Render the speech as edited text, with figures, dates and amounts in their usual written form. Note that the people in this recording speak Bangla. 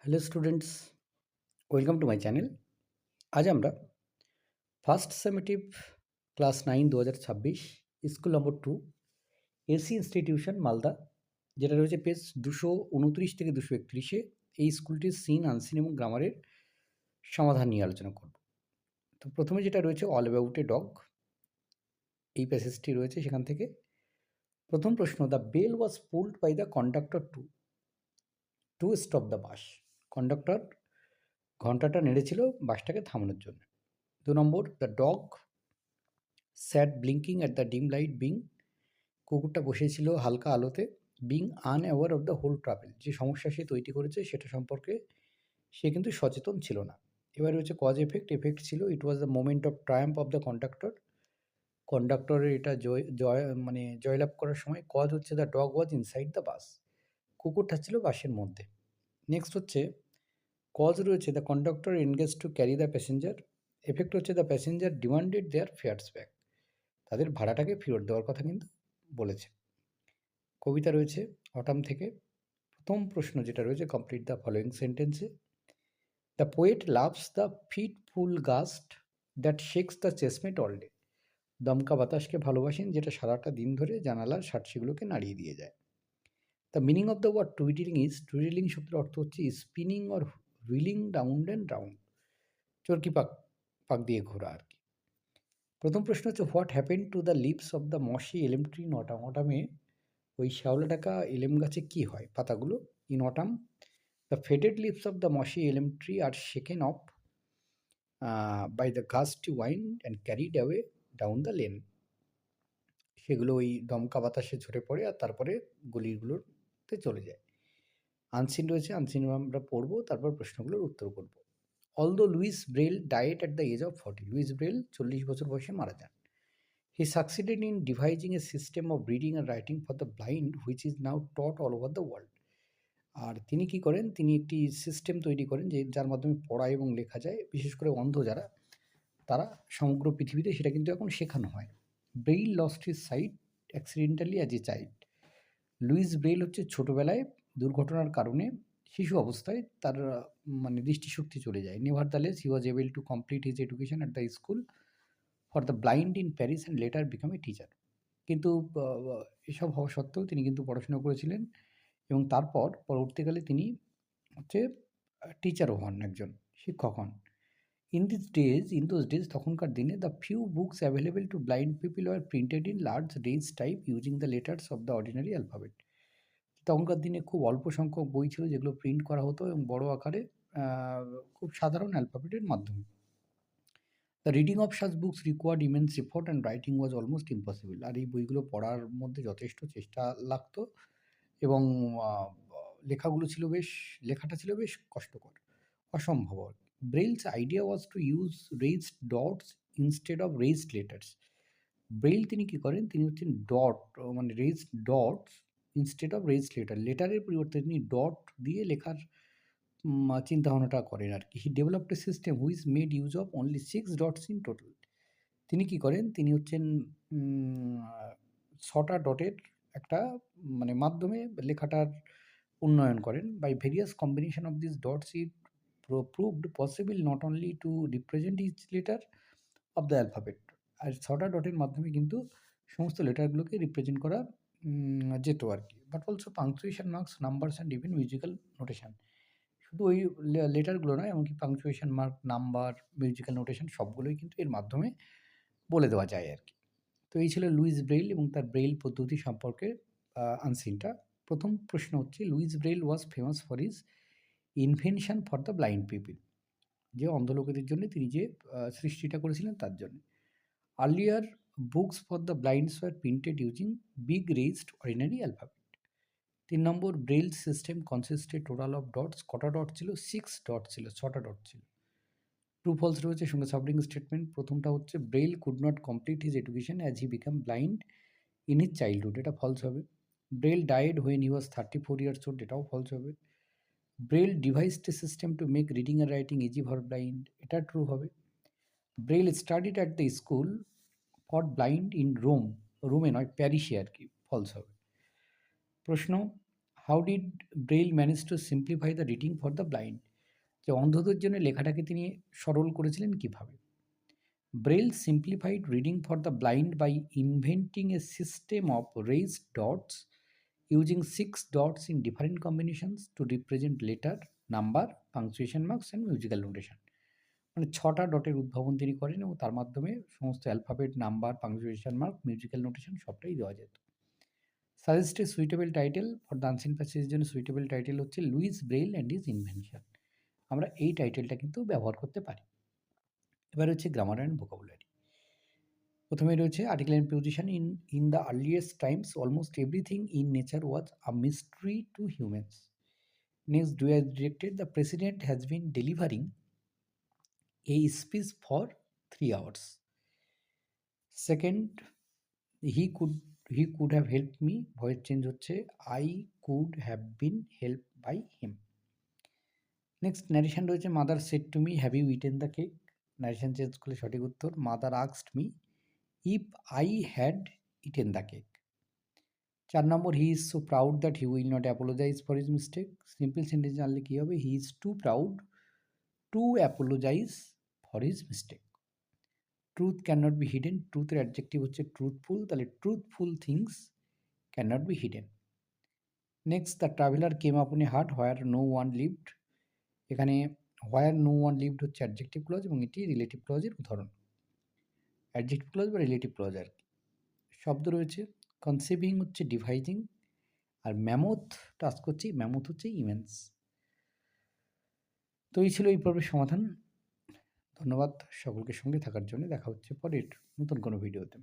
Hello students, welcome to my channel. আজ আমরা first summative class 9 2026 school number 2 AC institution Malda, যেটা রয়েছে পেজ 229 থেকে 231-এ এই স্কুলটির সিন, আনসিন এবং গ্রামারের সমাধান নিয়ে আলোচনা করব। তো প্রথমে যেটা রয়েছে অল অ্যাবাউট এ ডগ, এই প্যাসেজটি রয়েছে সেখান থেকে। প্রথম প্রশ্ন, the bell was pulled by the conductor to stop the bus. Conductor ঘন্টাটা নেড়েছিল বাসটাকে থামানোর জন্য। 2 নম্বর, the dog sat blinking at the dim light being. কুকুরটা বসেছিল হালকা আলোতে। Being unaware of the whole travel, যে সমস্যা সে তৈরি করেছে সেটা সম্পর্কে সে কিন্তু সচেতন ছিল না। এবার হচ্ছে কজ এফেক্ট। এফেক্ট ছিল it was the moment of triumph of the conductor. কন্ডাক্টরের এটা জয়লাভ করার সময়। কজ হচ্ছে the dog was inside the bus, কুকুরটা ছিল বাসের মধ্যে। নেক্সট হচ্ছে কজ রয়েছে the conductor engage to carry the passenger. Effect হচ্ছে the passenger demanded their fares back, তাদের ভাড়াটাকে ফেরত দেওয়ার কথা কিন্তু বলেছে। কবিতা রয়েছে অটাম থেকে। প্রথম প্রশ্ন যেটা রয়েছে, কমপ্লিট দ্য ফলোয়িং সেন্টেন্সে। The poet loves the fitful gust that shakes the casement all day. দমকা বাতাসকে ভালোবাসেন যেটা সারাটা দিন ধরে জানালার সার্সিগুলোকে নাড়িয়ে দিয়ে যায়। The meaning of the word twiddling is, twiddling শব্দের অর্থ হচ্ছে spinning or wheeling round and round, চরকি পাক পাক দিয়ে ঘোরা আর কি। প্রথম প্রশ্ন হচ্ছে, what happen to the leaves of the mossy elm tree in autumn. অটামে ওই শ্যাওলা ডাকা এলেম গাছে কী হয় পাতাগুলো? In autumn the faded leaves of the mossy elm tree are shaken off by the gusty wind and carried away down the lane. সেগুলো ওই দমকা বাতাসে ঝরে পড়ে আর তারপরে গলিগুলোতে চলে যায়। আনসিন রয়েছে, আনসিন আমরা পড়বো, তারপর প্রশ্নগুলোর উত্তর করব। Although Louis Braille died at the age of 40। Louis Braille 40 বছর বয়সে মারা যান। He succeeded in devising a system of reading and writing for the blind which is now taught all over the world. আর তিনি কি করেন, তিনি একটি সিস্টেম তৈরি করেন যার মাধ্যমে পড়া এবং লেখা যায়, বিশেষ করে অন্ধ যারা, তারা সমগ্র পৃথিবীতে সেটা কিন্তু এখন শেখানো হয়। Braille lost his sight accidentally as a child. Louis Braille হচ্ছে ছোটোবেলায় দুর্ঘটনার কারণে, শিশু অবস্থায় তার দৃষ্টিশক্তি চলে যায়। নেভারদালেস হি was able to complete his education at the school for the blind in Paris and letter become a teacher. কিন্তু এসব হওয়া সত্ত্বেও তিনি কিন্তু পড়াশোনা করেছিলেন এবং তারপর পরবর্তীকালে তিনি হচ্ছে টিচারও হন, একজন শিক্ষক হন। ইন দোজ ডেজ তখনকার দিনে the few books available to blind people were printed in large raised type using the letters of the ordinary alphabet. তখনকার দিনে খুব অল্প সংখ্যক বই ছিল যেগুলো প্রিন্ট করা হতো এবং বড় আকারে খুব সাধারণ অ্যালফাবেটের মাধ্যমে। The reading of such books required immense effort and writing was almost impossible. আর এই বইগুলো পড়ার মধ্যে যথেষ্ট চেষ্টা লাগতো এবং লেখাটা ছিল বেশ কষ্টকর, অসম্ভব আর কি। Braille's idea was to use raised dots instead of raised letters. Braille তিনি কী করেন, তিনি হচ্ছেন raised dots instead of raised লেটারের পরিবর্তে তিনি ডট দিয়ে লেখার চিন্তাভাবনাটা করেন আর কি। He developed a system which made use of only 6 dots in total. তিনি কি করেন, তিনি হচ্ছেন 6টা ডটের একটা মাধ্যমে লেখাটার উন্নয়ন করেন। By various combination of this dots it proved possible not only to represent each letter of the alphabet. আর 6টা ডটের মাধ্যমে কিন্তু সমস্ত লেটারগুলোকে রিপ্রেজেন্ট করা যেত আর কি। But also punctuation marks, numbers and even musical notation. শুধু ওই লেটারগুলো নয়, এমনকি punctuation mark, number, musical notation সবগুলোই কিন্তু এর মাধ্যমে বলে দেওয়া যায় আর কি। তো এই ছিল লুইস ব্রেইল এবং তার ব্রেইল পদ্ধতি সম্পর্কে আনসিনটা। প্রথম প্রশ্ন হচ্ছে, Louis Braille was famous for his invention for the blind people, যে অন্ধ লোকেদের জন্য তিনি যে সৃষ্টিটা করেছিলেন তার জন্য। Earlier books for the blinds were printed using big raised ordinary alphabet. 3 number, Braille system consisted total of dots. কটা ডট ছিল? 6 ডট ছিল, 6টা ডট ছিল। ট্রু ফলস রয়েছে, সঙ্গে সাবলিং স্টেটমেন্ট। প্রথমটা হচ্ছে, Braille could not complete his education as he became blind in his childhood, এটা ফলস হবে। Braille died when he was 34 years old, এটাও ফলস হবে। Braille devised a system to make reading and writing easy for blind, এটা ট্রু হবে। Braille studied at the school for blind in Rome, রোমে নয় প্যারিসে আর কি, ফলস হবে। প্রশ্ন, how did Braille manage to simplify the reading for the blind? যে অন্ধদের জন্য লেখাটাকে তিনি সরল করেছিলেন কিভাবে? Braille simplified reading for the blind by inventing a system of raised dots using 6 dots in different combinations to represent letter, number, punctuation marks and musical notation. মানে 6টা ডটের উদ্ভাবন তিনি করেন এবং তার মাধ্যমে সমস্ত alphabet, number, punctuation mark, musical notation সবটাই দেওয়া যেত। Suggest a suitable title for the unseen প্যাসেজের জন্য সুইটেবল টাইটেল হচ্ছে Louis Braille and his invention. আমরা এই টাইটেলটা কিন্তু ব্যবহার করতে পারি। এবার হচ্ছে গ্রামার অ্যান্ড ভোকাবুলারি। প্রথমে রয়েছে article and preposition. In the earliest times almost everything in nature was a mystery to humans. Next, do as directed. The president has been delivering a speech for 3 hours. Second, he could have helped me. Voice change হচ্ছে I could have been helped by him. Next, narration রয়েছে mother said to me, have you eaten the cake? Narration change করলে সঠিক উত্তর mother asked me if I had eaten the cake. 4 number, he is so proud that he will not apologize for his mistake. Simple sentence জানলে কি হবে? he is too proud to apologize for his mistake. Truth cannot be hidden. ট্রুথের অ্যাডজেক্টিভ হচ্ছে ট্রুথফুল, তাহলে truthful things cannot be hidden. Next, the traveller came upon a hut where no one lived. এখানে হোয়ার নো ওয়ান লিভড হচ্ছে অ্যাডজেক্টিভ ক্লজ এবং এটি রিলেটিভ ক্লজের উদাহরণ। অ্যাডজেক্টিভ ক্লজ বা রিলেটিভ ক্লজ আর কি। শব্দ রয়েছে কনসিভিং হচ্ছে ডিভাইজিং, আর ম্যামথ টাস্ক হচ্ছে ম্যামথ হচ্ছে ইমেন্স। তো এই ছিল এই পর্বের সমাধান। ধন্যবাদ সকলকে সঙ্গে থাকার জন্য। দেখা হচ্ছে পরের নতুন কোনো ভিডিওতে।